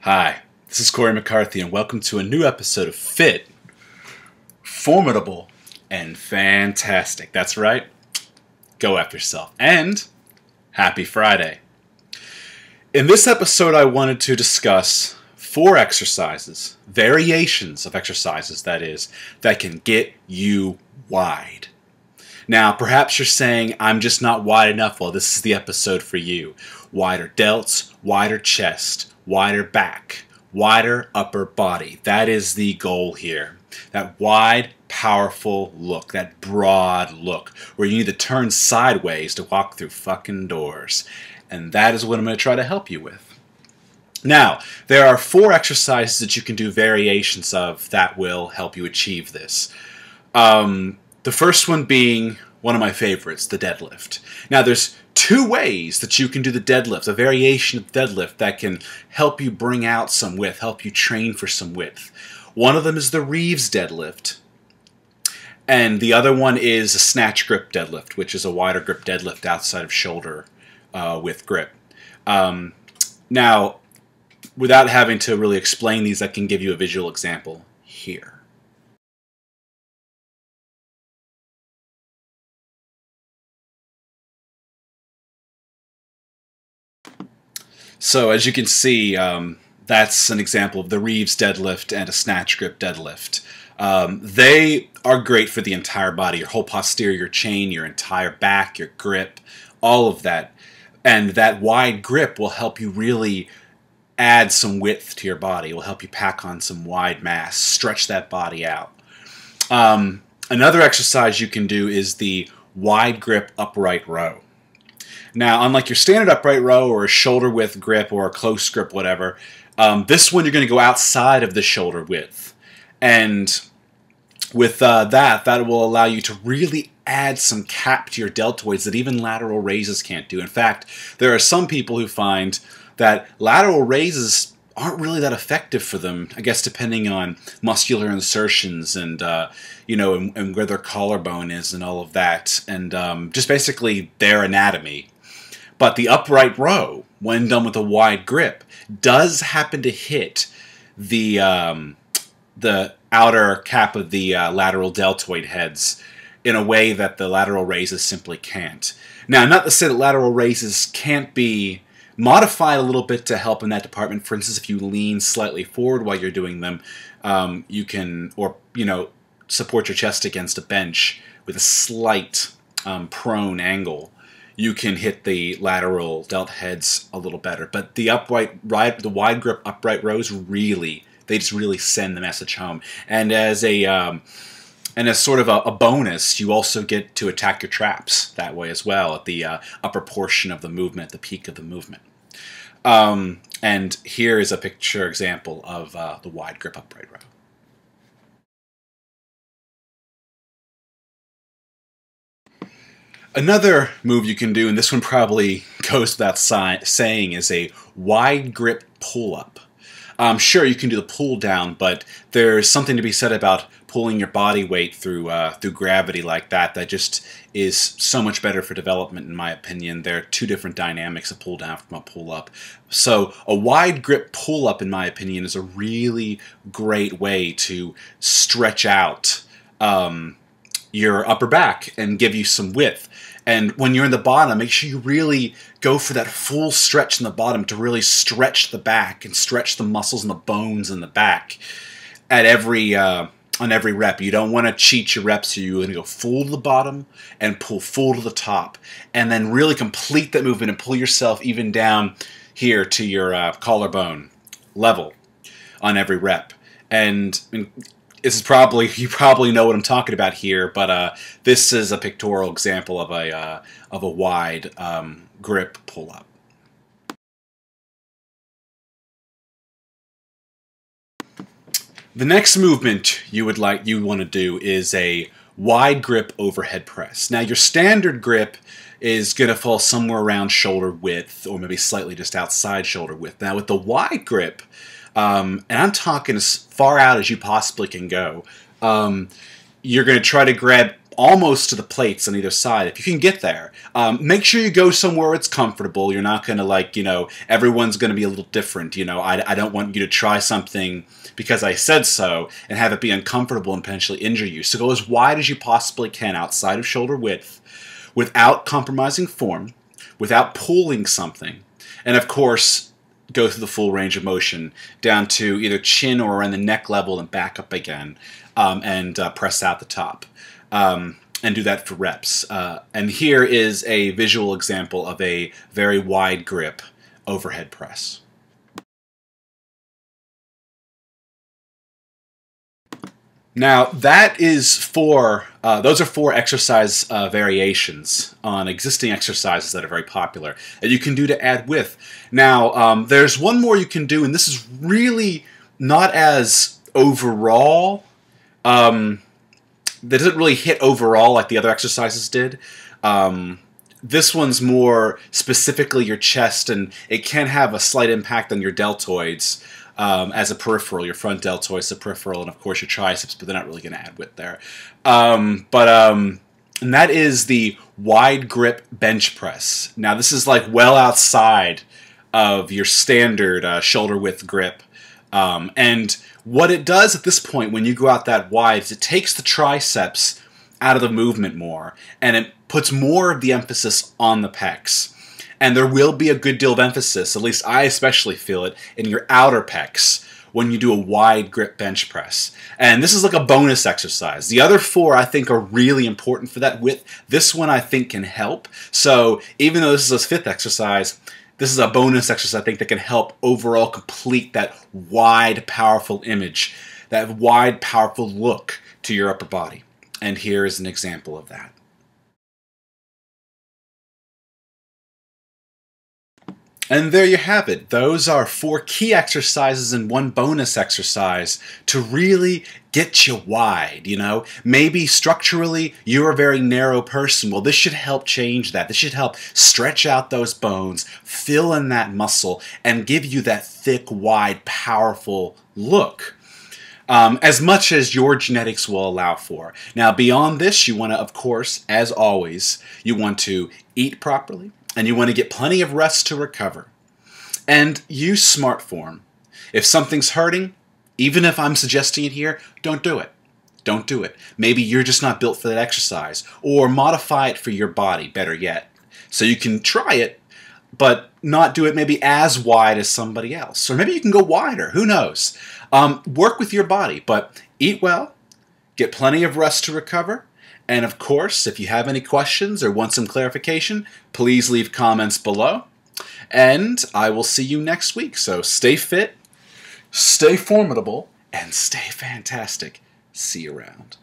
Hi, this is Corey McCarthy, and welcome to a new episode of Fit, Formidable, and Fantastic. That's right, go after yourself. And happy Friday. In this episode, I wanted to discuss 4 exercises, variations of exercises, that is, that can get you wide. Now, perhaps you're saying, I'm just not wide enough. Well, this is the episode for you. Wider delts, wider chest, wider back, wider upper body. That is the goal here. That wide, powerful look, that broad look, where you need to turn sideways to walk through fucking doors. And that is what I'm going to try to help you with. Now, there are 4 exercises that you can do variations of that will help you achieve this. The first one being one of my favorites, the deadlift. Now, there's 2 ways that you can do the deadlift, a variation of deadlift that can help you bring out some width, help you train for some width. One of them is the Reeves Deadlift, and the other one is a Snatch grip deadlift, which is a wider grip deadlift outside of shoulder with grip. Now, without having to really explain these, I can give you a visual example here. So as you can see, that's an example of the Reeves deadlift and a Snatch grip deadlift. They are great for the entire body, your whole posterior chain, your entire back, your grip, all of that. And that wide grip will help you really add some width to your body. It will help you pack on some wide mass, stretch that body out. Another exercise you can do is the wide grip upright row. Now, unlike your standard upright row or a shoulder width grip or a close grip, whatever, this one you're going to go outside of the shoulder width. And with that will allow you to really add some cap to your deltoids that even lateral raises can't do. In fact, there are some people who find that lateral raises aren't really that effective for them, I guess depending on muscular insertions and, and where their collarbone is and all of that, and just basically their anatomy. But the upright row, when done with a wide grip, does happen to hit the outer cap of the lateral deltoid heads in a way that the lateral raises simply can't. Now, not to say that lateral raises can't be modified a little bit to help in that department. For instance, if you lean slightly forward while you're doing them, you can, support your chest against a bench with a slight prone angle. You can hit the lateral delt heads a little better. But the wide grip upright rows they just really send the message home. And as sort of a bonus, you also get to attack your traps that way as well at the upper portion of the movement, the peak of the movement. And here is a picture example of the wide grip upright row. Another move you can do, and this one probably goes without saying, is a wide grip pull-up. Sure, you can do the pull down, but there's something to be said about pulling your body weight through gravity like that. That just is so much better for development, in my opinion. There are 2 different dynamics, a pull down from a pull up. So a wide grip pull up, in my opinion, is a really great way to stretch out your upper back and give you some width. And when you're in the bottom, make sure you really go for that full stretch in the bottom to really stretch the back and stretch the muscles and the bones in the back at on every rep. You don't want to cheat your reps, so you're going to go full to the bottom and pull full to the top, and then really complete that movement and pull yourself even down here to your collarbone level on every rep. And this is you probably know what I'm talking about here, but this is a pictorial example of a wide grip pull-up. The next movement you want to do is a wide grip overhead press. Now, your standard grip is going to fall somewhere around shoulder width, or maybe slightly just outside shoulder width. Now, with the wide grip, and I'm talking as far out as you possibly can go, you're going to try to grab almost to the plates on either side. If you can get there, make sure you go somewhere it's comfortable. You're not going to, like, everyone's going to be a little different. I don't want you to try something because I said so and have it be uncomfortable and potentially injure you. So go as wide as you possibly can outside of shoulder width without compromising form, without pulling something. And of course, go through the full range of motion down to either chin or around the neck level and back up again, and press out the top. And do that for reps. And here is a visual example of a very wide grip overhead press. Now, that is those are 4 exercise variations on existing exercises that are very popular that you can do to add width. Now, there's one more you can do, and this is really not as overall. That doesn't really hit overall like the other exercises did. This one's more specifically your chest, and it can have a slight impact on your deltoids. As a peripheral, your front deltoids, the peripheral, and of course your triceps, but they're not really going to add width there. And that is the wide grip bench press. Now this is like well outside of your standard shoulder width grip. And what it does at this point when you go out that wide is it takes the triceps out of the movement more, and it puts more of the emphasis on the pecs. And there will be a good deal of emphasis, at least I especially feel it, in your outer pecs when you do a wide grip bench press. And this is like a bonus exercise. The other 4 I think are really important for that width. This one I think can help. So even though this is a 5th exercise, this is a bonus exercise I think that can help overall complete that wide, powerful image, that wide, powerful look to your upper body. And here is an example of that. And there you have it. Those are 4 key exercises and 1 bonus exercise to really get you wide, Maybe structurally you're a very narrow person. Well, this should help change that. This should help stretch out those bones, fill in that muscle, and give you that thick, wide, powerful look. As much as your genetics will allow for. Now, beyond this, you want to, of course, as always, you want to eat properly. And you want to get plenty of rest to recover. And use smart form. If something's hurting, even if I'm suggesting it here, don't do it. Don't do it. Maybe you're just not built for that exercise. Or modify it for your body, better yet. So you can try it, but not do it maybe as wide as somebody else. Or maybe you can go wider. Who knows? Work with your body, but eat well, get plenty of rest to recover. And of course, if you have any questions or want some clarification, please leave comments below. And I will see you next week. So stay fit, stay formidable, and stay fantastic. See you around.